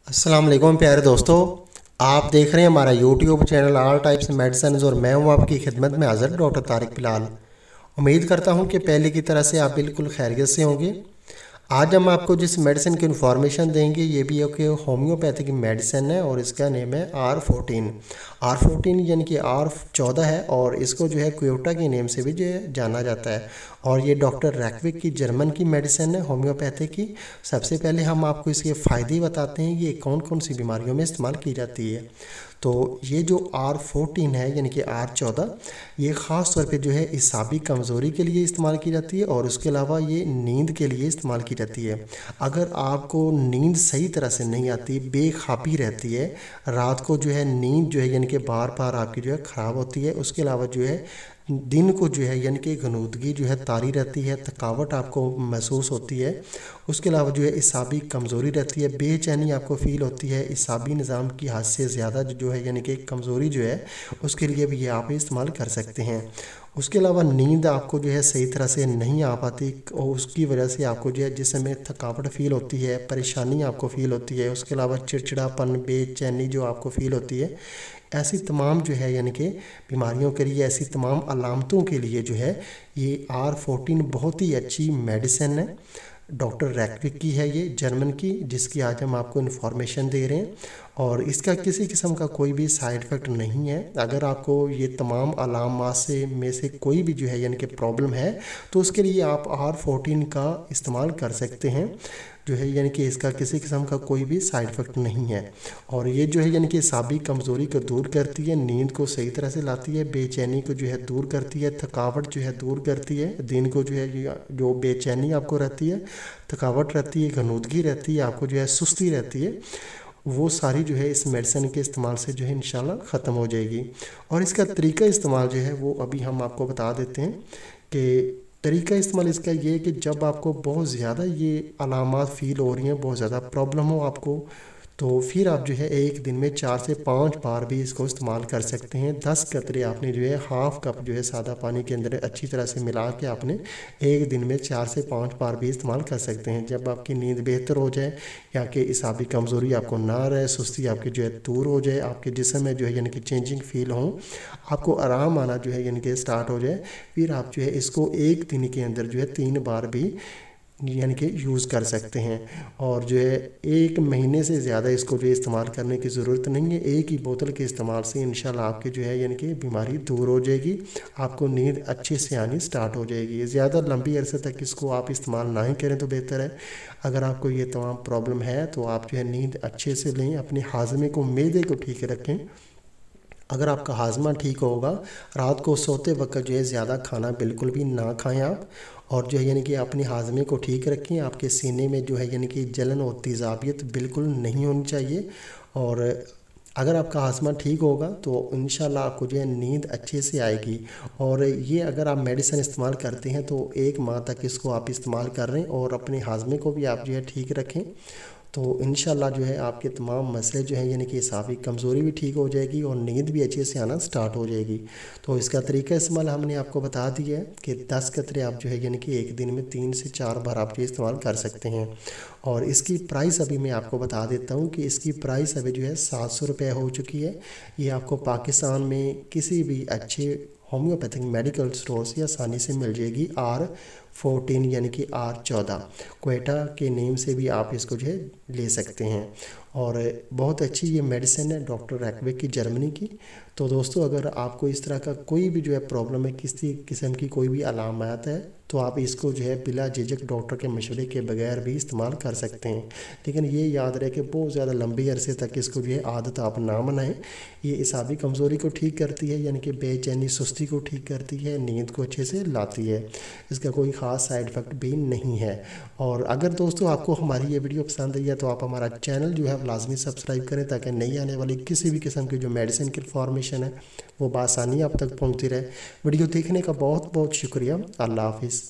अस्सलाम वालेकुम प्यारे दोस्तों। आप देख रहे हैं हमारा YouTube channel all types medicine और मैं हूं आपकी खिदमत में हाज़िर डॉक्टर तारिक बिलाल। उम्मीद करता हूं कि पहले की तरह से आप बिल्कुल खैरियत से होंगे। आज हम आपको जिस मेडिसिन की इन्फॉर्मेशन देंगे ये भी एक होम्योपैथिक मेडिसिन है और इसका नेम है R14 यानी कि R14 है और इसको जो है क्योटा के नेम से भी जो है जाना जाता है। और ये डॉक्टर रैकविक की जर्मन की मेडिसिन है होम्योपैथिक की। सबसे पहले हम आपको इसके फ़ायदे बताते हैं, ये कौन कौन सी बीमारियों में इस्तेमाल की जाती है। तो ये जो R14 है यानी कि R14 ये ख़ास तौर पे जो है इसाबी कमज़ोरी के लिए इस्तेमाल की जाती है और उसके अलावा ये नींद के लिए इस्तेमाल की जाती है। अगर आपको नींद सही तरह से नहीं आती, बेखाबी रहती है, रात को जो है नींद जो है यानी कि बार बार आपकी जो है ख़राब होती है, उसके अलावा जो है दिन को जो है यानी कि गनूदगी जो है तारी रहती है, थकावट आपको महसूस होती है, उसके अलावा जो है इसाबी कमज़ोरी रहती है, बेचैनी आपको फ़ील होती है, इसाबी निज़ाम की हद से ज़्यादा जो है यानी कि कमज़ोरी जो है उसके लिए भी ये आप इस्तेमाल कर सकते हैं। उसके अलावा नींद आपको जो है सही तरह से नहीं आ पाती और उसकी वजह से आपको जो है जिसमें थकावट फ़ील होती है, परेशानी आपको फ़ील होती है, उसके अलावा चिड़चिड़ापन, बेचैनी जो आपको फ़ील होती है, ऐसी तमाम जो है यानी कि बीमारियों के लिए, ऐसी तमाम अलामतों के लिए जो है ये R14 बहुत ही अच्छी मेडिसिन है। डॉक्टर रैकविक की है ये जर्मन की, जिसकी आज हम आपको इन्फॉर्मेशन दे रहे हैं और इसका किसी किस्म का कोई भी साइड इफ़ेक्ट नहीं है। अगर आपको ये तमाम अलामात से में से कोई भी जो है यानी कि प्रॉब्लम है तो उसके लिए आप R14 का इस्तेमाल कर सकते हैं जो है यानी कि इसका किसी किस्म का कोई भी साइड इफ़ेक्ट नहीं है। और ये जो है यानी कि साबी कमज़ोरी को दूर करती है, नींद को सही तरह से लाती है, बेचैनी को जो है दूर करती है, थकावट जो है दूर करती है, दिन को जो है जो बेचैनी आपको रहती है, थकावट रहती है, गनूदगी रहती है, आपको जो है सुस्ती रहती है, वो सारी जो है इस मेडिसिन के इस्तेमाल से जो है इंशाल्लाह ख़त्म हो जाएगी। और इसका तरीका इस्तेमाल जो है वो अभी हम आपको बता देते हैं कि तरीका इस्तेमाल इसका ये है कि जब आपको बहुत ज़्यादा ये अलामात फ़ील हो रही हैं, बहुत ज़्यादा प्रॉब्लम हो आपको, तो फिर आप जो है एक दिन में 4 से 5 बार भी इसको इस्तेमाल कर सकते हैं। 10 कतरे आपने जो है हाफ़ कप जो है सादा पानी के अंदर अच्छी तरह से मिला के आपने एक दिन में 4 से 5 बार भी इस्तेमाल कर सकते हैं। जब आपकी नींद बेहतर हो जाए या कि इसाबी कमज़ोरी आपको ना रहे, सुस्ती आपकी जो है दूर हो जाए, आपके जिस्म में जो है यानी कि चेंजिंग फ़ील हो, आपको आराम आना जो है यानी कि स्टार्ट हो जाए, फिर आप जो है इसको एक दिन के अंदर जो है 3 बार भी यानी कि यूज़ कर सकते हैं। और जो है एक महीने से ज़्यादा इसको जो है इस्तेमाल करने की ज़रूरत नहीं है। एक ही बोतल के इस्तेमाल से इंशाल्लाह आपकी जो है यानी कि बीमारी दूर हो जाएगी, आपको नींद अच्छे से आनी स्टार्ट हो जाएगी। ज़्यादा लंबी अरसे तक इसको आप इस्तेमाल ना ही करें तो बेहतर है। अगर आपको ये तमाम प्रॉब्लम है तो आप जो है नींद अच्छे से लें, अपने हाजमे को, मैदे को ठीक रखें। अगर आपका हाजमा ठीक होगा, रात को सोते वक्त जो है ज़्यादा खाना बिल्कुल भी ना खाएं आप, और जो है यानी कि अपने हाजमे को ठीक रखें। आपके सीने में जो है यानी कि जलन और तेज़ाबियत बिल्कुल नहीं होनी चाहिए। और अगर आपका हाजमा ठीक होगा तो इंशाल्लाह आपको जो है नींद अच्छे से आएगी। और ये अगर आप मेडिसिन इस्तेमाल करते हैं तो 1 माह तक इसको आप इस्तेमाल कर रहे हैं और अपने हाजमे को भी आप जो है ठीक रखें, तो इंशाल्लाह जो है आपके तमाम मसले जो हैं यानी कि इसाबी कमज़ोरी भी ठीक हो जाएगी और नींद भी अच्छे से आना स्टार्ट हो जाएगी। तो इसका तरीका इस्तेमाल हमने आपको बता दिया है कि 10 कतरे आप जो है यानी कि एक दिन में 3 से 4 बार आप ये इस्तेमाल कर सकते हैं। और इसकी प्राइस अभी मैं आपको बता देता हूँ कि इसकी प्राइस अभी जो है 700 रुपये हो चुकी है। ये आपको पाकिस्तान में किसी भी अच्छे होम्योपैथिक मेडिकल स्टोर से आसानी से मिल जाएगी। R14 यानी कि R14 क्वेटा के नेम से भी आप इसको जो है ले सकते हैं। और बहुत अच्छी ये मेडिसिन है डॉक्टर रैकविक की जर्मनी की। तो दोस्तों अगर आपको इस तरह का कोई भी जो है प्रॉब्लम है, किसी किस्म की कोई भी अलामत है, तो आप इसको जो है बिला झिझक डॉक्टर के मशवरे के बगैर भी इस्तेमाल कर सकते हैं। लेकिन ये याद रहे कि बहुत ज़्यादा लंबी अरसे तक इसको जो है आदत आप ना बनाएं। ये इसाबी कमज़ोरी को ठीक करती है यानी कि बेचैनी सुस्ती को ठीक करती है, नींद को अच्छे से लाती है। इसका कोई ख़ास साइड इफ़ेक्ट भी नहीं है। और अगर दोस्तों आपको हमारी ये वीडियो पसंद आई है तो आप हमारा चैनल जो है लाजमी सब्सक्राइब करें ताकि नई आने वाली किसी भी किस्म की जो मेडिसिन की इन्फॉर्मेशन है वो बआसानी आप तक पहुँचती रहे। वीडियो देखने का बहुत बहुत शुक्रिया। अल्लाह हाफिज़।